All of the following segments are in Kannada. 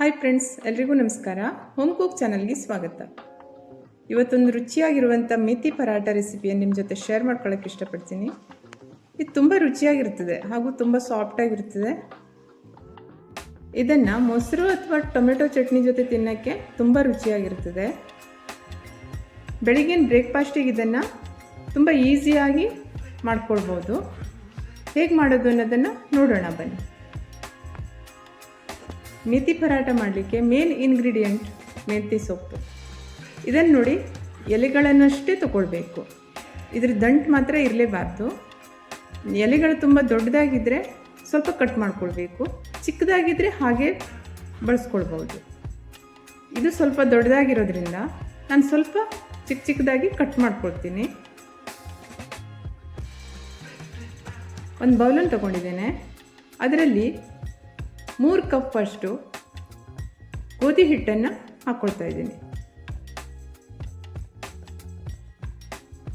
ಹಾಯ್ ಫ್ರೆಂಡ್ಸ್, ಎಲ್ರಿಗೂ ನಮಸ್ಕಾರ. ಹೋಮ್ ಕುಕ್ ಚಾನಲ್ಗೆ ಸ್ವಾಗತ. ಇವತ್ತೊಂದು ರುಚಿಯಾಗಿರುವಂಥ ಮೆಥಿ ಪರಾಟ ರೆಸಿಪಿಯನ್ನು ನಿಮ್ಮ ಜೊತೆ ಶೇರ್ ಮಾಡ್ಕೊಳ್ಳೋಕ್ಕೆ ಇಷ್ಟಪಡ್ತೀನಿ. ಇದು ತುಂಬ ರುಚಿಯಾಗಿರ್ತದೆ ಹಾಗೂ ತುಂಬ ಸಾಫ್ಟಾಗಿರ್ತದೆ. ಇದನ್ನು ಮೊಸರು ಅಥವಾ ಟೊಮೆಟೊ ಚಟ್ನಿ ಜೊತೆ ತಿನ್ನೋಕ್ಕೆ ತುಂಬ ರುಚಿಯಾಗಿರ್ತದೆ. ಬೆಳಿಗ್ಗಿನ ಬ್ರೇಕ್ಫಾಸ್ಟಿಗೆ ಇದನ್ನು ತುಂಬ ಈಸಿಯಾಗಿ ಮಾಡ್ಕೊಳ್ಬೋದು. ಹೇಗೆ ಮಾಡೋದು ಅನ್ನೋದನ್ನು ನೋಡೋಣ ಬನ್ನಿ. ಮೆಥಿ ಪರಾಟ ಮಾಡಲಿಕ್ಕೆ ಮೇನ್ ಇಂಗ್ರೀಡಿಯೆಂಟ್ ಮೆಂತ್ಯ ಸೊಪ್ಪು. ಇದನ್ನು ನೋಡಿ, ಎಲೆಗಳನ್ನಷ್ಟೇ ತಗೊಳ್ಬೇಕು. ಇದ್ರ ದಂಟು ಮಾತ್ರ ಇರಲೇಬಾರ್ದು. ಎಲೆಗಳು ತುಂಬ ದೊಡ್ಡದಾಗಿದ್ದರೆ ಸ್ವಲ್ಪ ಕಟ್ ಮಾಡ್ಕೊಳ್ಬೇಕು, ಚಿಕ್ಕದಾಗಿದ್ದರೆ ಹಾಗೆ ಬಳಸ್ಕೊಳ್ಬೋದು. ಇದು ಸ್ವಲ್ಪ ದೊಡ್ಡದಾಗಿರೋದ್ರಿಂದ ನಾನು ಸ್ವಲ್ಪ ಚಿಕ್ಕದಾಗಿ ಕಟ್ ಮಾಡ್ಕೊಳ್ತೀನಿ. ಒಂದು ಬೌಲನ್ನು ತಗೊಂಡಿದ್ದೇನೆ. ಅದರಲ್ಲಿ 3 ಕಪ್ ಅಷ್ಟು ಗೋಧಿ ಹಿಟ್ಟನ್ನು ಹಾಕ್ಕೊಳ್ತಾ ಇದ್ದೀನಿ.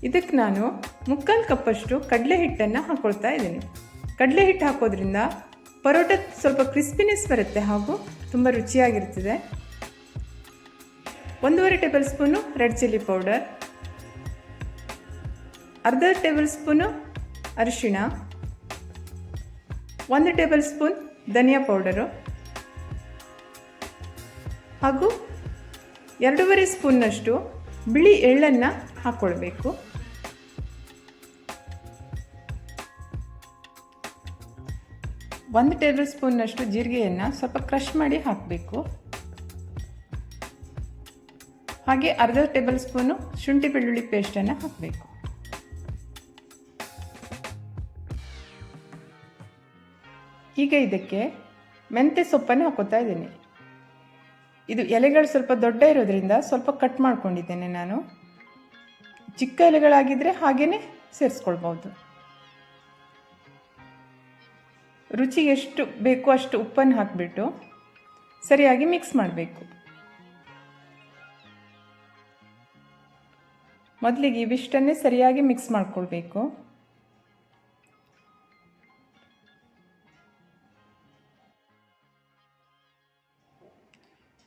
ಇದಕ್ಕೆ ನಾನು 3/4 ಕಪ್ಪಷ್ಟು ಕಡಲೆ ಹಿಟ್ಟನ್ನು ಹಾಕ್ಕೊಳ್ತಾ ಇದ್ದೀನಿ. ಕಡಲೆ ಹಿಟ್ಟು ಹಾಕೋದ್ರಿಂದ ಪರೋಟ ಸ್ವಲ್ಪ ಕ್ರಿಸ್ಪಿನೆಸ್ ಬರುತ್ತೆ ಹಾಗೂ ತುಂಬ ರುಚಿಯಾಗಿರ್ತದೆ. 1.5 table spoon red chilli powder, ಅರ್ಧ ಟೇಬಲ್ ಸ್ಪೂನು ಅರಿಶಿಣ, 1 ಟೇಬಲ್ ಸ್ಪೂನ್ ಧನಿಯಾ ಪೌಡರು ಹಾಗೂ 2.5 ಸ್ಪೂನ್ನಷ್ಟು ಬಿಳಿ ಎಳ್ಳನ್ನು ಹಾಕ್ಕೊಳ್ಬೇಕು. ಒಂದು ಟೇಬಲ್ ಸ್ಪೂನ್ನಷ್ಟು ಜೀರಿಗೆಯನ್ನು ಸ್ವಲ್ಪ ಕ್ರಷ್ ಮಾಡಿ ಹಾಕಬೇಕು. ಹಾಗೆ ಅರ್ಧ ಟೇಬಲ್ ಸ್ಪೂನು ಶುಂಠಿ ಬೆಳ್ಳುಳ್ಳಿ ಪೇಸ್ಟನ್ನು ಹಾಕಬೇಕು. ಈಗ ಇದಕ್ಕೆ ಮೆಂತ್ಯ ಸೊಪ್ಪನ್ನು ಹಾಕೋತಾ ಇದ್ದೀನಿ. ಇದು ಎಲೆಗಳು ಸ್ವಲ್ಪ ದೊಡ್ಡ ಇರೋದ್ರಿಂದ ಸ್ವಲ್ಪ ಕಟ್ ಮಾಡ್ಕೊಂಡಿದ್ದೇನೆ ನಾನು. ಚಿಕ್ಕ ಎಲೆಗಳಾಗಿದ್ದರೆ ಹಾಗೇ ಸೇರಿಸ್ಕೊಳ್ಬೋದು. ರುಚಿಗೆ ಎಷ್ಟು ಬೇಕೋ ಅಷ್ಟು ಉಪ್ಪನ್ನು ಹಾಕಿಬಿಟ್ಟು ಸರಿಯಾಗಿ ಮಿಕ್ಸ್ ಮಾಡಬೇಕು. ಮೊದಲಿಗೆ ಇವಿಷ್ಟನ್ನೇ ಸರಿಯಾಗಿ ಮಿಕ್ಸ್ ಮಾಡ್ಕೊಳ್ಬೇಕು.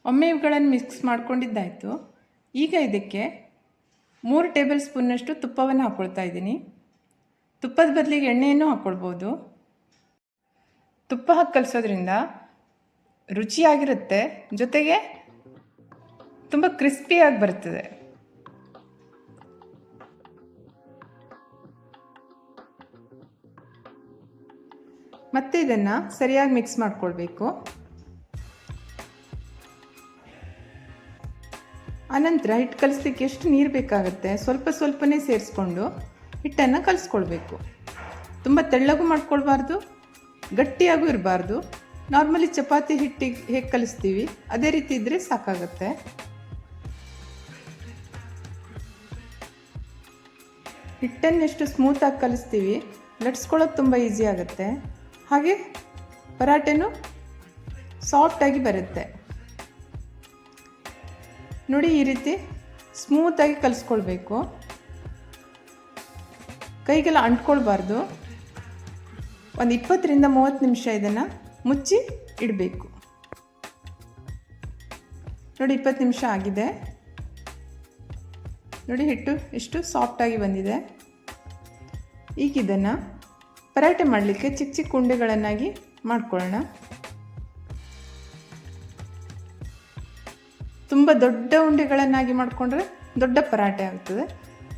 ಒಮ್ಮೆ ಇವುಗಳನ್ನು ಮಿಕ್ಸ್ ಮಾಡ್ಕೊಂಡಿದ್ದಾಯಿತು. ಈಗ ಇದಕ್ಕೆ 3 ಟೇಬಲ್ ಸ್ಪೂನ್ನಷ್ಟು ತುಪ್ಪವನ್ನು ಹಾಕ್ಕೊಳ್ತಾ ಇದ್ದೀನಿ. ತುಪ್ಪದ ಬದಲಿಗೆ ಎಣ್ಣೆಯನ್ನು ಹಾಕ್ಕೊಳ್ಬೋದು. ತುಪ್ಪ ಹಾಕಿ ಕಲಿಸೋದ್ರಿಂದ ರುಚಿಯಾಗಿರುತ್ತೆ, ಜೊತೆಗೆ ತುಂಬ ಕ್ರಿಸ್ಪಿಯಾಗಿ ಬರ್ತದೆ. ಮತ್ತು ಇದನ್ನು ಸರಿಯಾಗಿ ಮಿಕ್ಸ್ ಮಾಡ್ಕೊಳ್ಬೇಕು. ಆನಂತರ ಹಿಟ್ಟು ಕಲಿಸ್ಲಿಕ್ಕೆ ಎಷ್ಟು ನೀರು ಬೇಕಾಗುತ್ತೆ ಸ್ವಲ್ಪನೇ ಸೇರಿಸ್ಕೊಂಡು ಹಿಟ್ಟನ್ನು ಕಲಿಸ್ಕೊಳ್ಬೇಕು. ತುಂಬ ತೆಳ್ಳಗೂ ಮಾಡ್ಕೊಳ್ಬಾರ್ದು, ಗಟ್ಟಿಯಾಗೂ ಇರಬಾರ್ದು. ನಾರ್ಮಲಿ ಚಪಾತಿ ಹಿಟ್ಟಿಗೆ ಹೇಗೆ ಕಲಿಸ್ತೀವಿ ಅದೇ ರೀತಿ ಇದ್ದರೆ ಸಾಕಾಗುತ್ತೆ. ಹಿಟ್ಟನ್ನು ಎಷ್ಟು ಸ್ಮೂತಾಗಿ ಕಲಿಸ್ತೀವಿ ಲಟ್ಸ್ಕೊಳ್ಳೋದು ತುಂಬ ಈಸಿ ಆಗುತ್ತೆ. ಹಾಗೆ ಪರಾಟೆನೂ ಸಾಫ್ಟಾಗಿ ಬರುತ್ತೆ. ನೋಡಿ, ಈ ರೀತಿ ಸ್ಮೂತಾಗಿ ಕಲಿಸ್ಕೊಳ್ಬೇಕು. ಕೈಗೆಲ್ಲ ಅಂಟ್ಕೊಳ್ಬಾರ್ದು. ಒಂದು 20ರಿಂದ 30 ನಿಮಿಷ ಇದನ್ನು ಮುಚ್ಚಿ ಇಡಬೇಕು. ನೋಡಿ, 20 ನಿಮಿಷ ಆಗಿದೆ. ನೋಡಿ, ಹಿಟ್ಟು ಎಷ್ಟು ಸಾಫ್ಟಾಗಿ ಬಂದಿದೆ. ಈಗ ಇದನ್ನು ಪರಾಟೆ ಮಾಡಲಿಕ್ಕೆ ಚಿಕ್ಕ ಚಿಕ್ಕ ಉಂಡೆಗಳನ್ನಾಗಿ ಮಾಡ್ಕೊಳ್ಳೋಣ. ತುಂಬ ದೊಡ್ಡ ಉಂಡೆಗಳನ್ನಾಗಿ ಮಾಡಿಕೊಂಡ್ರೆ ದೊಡ್ಡ ಪರಾಟೆ ಆಗ್ತದೆ.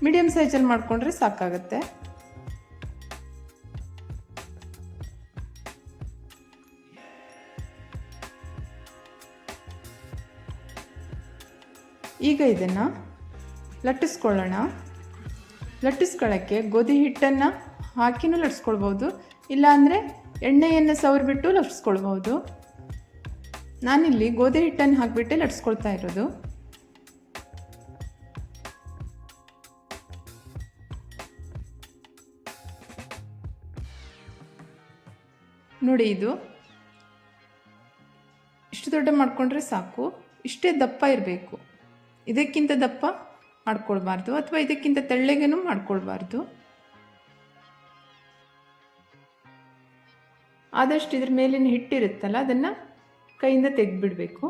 ಮೀಡಿಯಮ್ ಸೈಜಲ್ಲಿ ಮಾಡಿಕೊಂಡ್ರೆ ಸಾಕಾಗುತ್ತೆ. ಈಗ ಇದನ್ನು ಲಟ್ಟಿಸ್ಕೊಳ್ಳೋಣ. ಲಟ್ಟಿಸ್ಕೊಳ್ಳೋಕ್ಕೆ ಗೋಧಿ ಹಿಟ್ಟನ್ನು ಹಾಕಿನೂ ಲಟ್ಟಿಸ್ಕೊಳ್ಬೋದು, ಇಲ್ಲಾಂದರೆ ಎಣ್ಣೆಯನ್ನು ಸವರಿಬಿಟ್ಟು ಲಟ್ಟಿಸ್ಕೊಳ್ಬೋದು. ನಾನಿಲ್ಲಿ ಗೋಧಿ ಹಿಟ್ಟನ್ನು ಹಾಕಿಬಿಟ್ಟೆ ಲಟ್ಸ್ಕೊಳ್ತಾ ಇರೋದು. ನೋಡಿ, ಇದು ಇಷ್ಟು ದೊಡ್ಡ ಮಾಡಿಕೊಂಡ್ರೆ ಸಾಕು. ಇಷ್ಟೇ ದಪ್ಪ ಇರಬೇಕು. ಇದಕ್ಕಿಂತ ದಪ್ಪ ಮಾಡ್ಕೊಳ್ಬಾರ್ದು ಅಥವಾ ಇದಕ್ಕಿಂತ ತೆಳ್ಳಗೆನೂ ಮಾಡ್ಕೊಳ್ಬಾರ್ದು. ಆದಷ್ಟು ಇದ್ರ ಮೇಲಿನ ಹಿಟ್ಟಿರುತ್ತಲ್ಲ ಅದನ್ನು ಕೈಯಿಂದ ತೆಗೆದುಬಿಡಬೇಕು.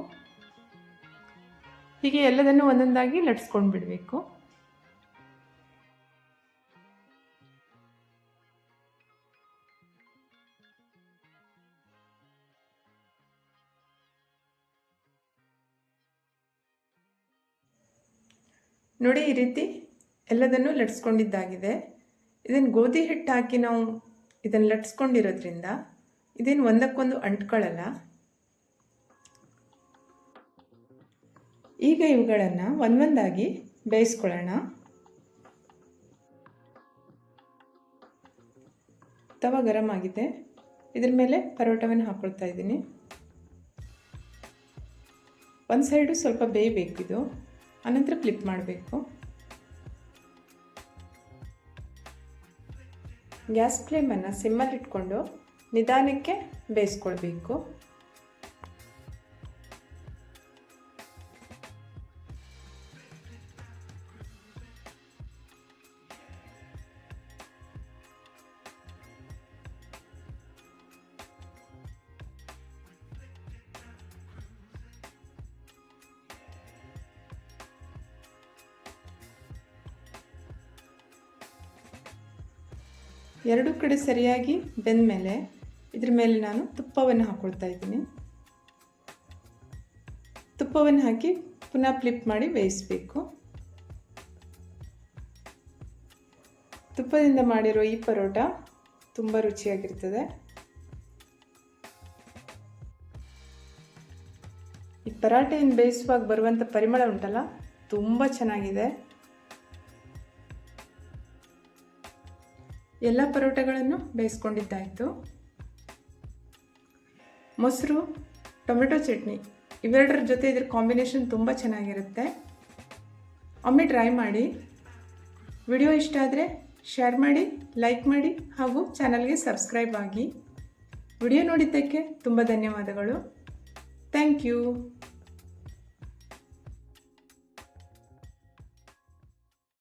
ಹೀಗೆ ಎಲ್ಲದನ್ನು ಒಂದೊಂದಾಗಿ ಲಟ್ಸ್ಕೊಂಡು ಬಿಡಬೇಕು. ನೋಡಿ, ಈ ರೀತಿ ಎಲ್ಲದನ್ನು ಲಟ್ಸ್ಕೊಂಡಿದ್ದಾಗಿದೆ. ಇದನ್ನು ಗೋಧಿ ಹಿಟ್ಟು ಹಾಕಿ ನಾವು ಇದನ್ನು ಲಟ್ಸ್ಕೊಂಡಿರೋದ್ರಿಂದ ಇದೇನು ಒಂದಕ್ಕೊಂದು ಅಂಟ್ಕೊಳ್ಳಲ್ಲ. ಈಗ ಇವುಗಳನ್ನು ಒಂದೊಂದಾಗಿ ಬೇಯಿಸ್ಕೊಳ್ಳೋಣ. ತವ ಗರಂ ಆಗಿದೆ. ಇದ್ರ ಮೇಲೆ ಪರೋಟವನ್ನು ಹಾಕ್ಕೊಳ್ತಾ ಇದ್ದೀನಿ. ಒಂದು ಸೈಡು ಸ್ವಲ್ಪ ಬೇಯಬೇಕು ಇದು, ಆನಂತರ ಫ್ಲಿಪ್ ಮಾಡಬೇಕು. ಗ್ಯಾಸ್ ಫ್ಲೇಮನ್ನು ಸಿಮ್ಮಲ್ಲಿ ಇಟ್ಕೊಂಡು ನಿಧಾನಕ್ಕೆ ಬೇಯಿಸ್ಕೊಳ್ಬೇಕು. ಎರಡೂ ಕಡೆ ಸರಿಯಾಗಿ ಬೆಂದ ಮೇಲೆ ಇದ್ರ ಮೇಲೆ ನಾನು ತುಪ್ಪವನ್ನು ಹಾಕ್ಕೊಳ್ತಾ ಇದ್ದೀನಿ. ತುಪ್ಪವನ್ನು ಹಾಕಿ ಪುನಃ ಫ್ಲಿಪ್ ಮಾಡಿ ಬೇಯಿಸಬೇಕು. ತುಪ್ಪದಿಂದ ಮಾಡಿರೋ ಈ ಪರೋಟ ತುಂಬ ರುಚಿಯಾಗಿರ್ತದೆ. ಈ ಪರಾಟೆಯನ್ನು ಬೇಯಿಸುವಾಗ ಬರುವಂಥ ಪರಿಮಳ ಉಂಟಲ್ಲ, ತುಂಬ ಚೆನ್ನಾಗಿದೆ. ಎಲ್ಲ ಪರೋಟಗಳನ್ನು ಬೇಯಿಸ್ಕೊಂಡಿದ್ದಾಯಿತು. ಮೊಸರು, ಟೊಮೆಟೊ ಚಟ್ನಿ ಇವೆರಡರ ಜೊತೆ ಇದ್ರ ಕಾಂಬಿನೇಷನ್ ತುಂಬ ಚೆನ್ನಾಗಿರುತ್ತೆ. ಒಮ್ಮೆ ಟ್ರೈ ಮಾಡಿ. ವಿಡಿಯೋ ಇಷ್ಟ ಆದರೆ ಶೇರ್ ಮಾಡಿ, ಲೈಕ್ ಮಾಡಿ ಹಾಗೂ ಚಾನಲ್ಗೆ ಸಬ್ಸ್ಕ್ರೈಬ್ ಆಗಿ. ವಿಡಿಯೋ ನೋಡಿದ್ದಕ್ಕೆ ತುಂಬ ಧನ್ಯವಾದಗಳು. Thank you.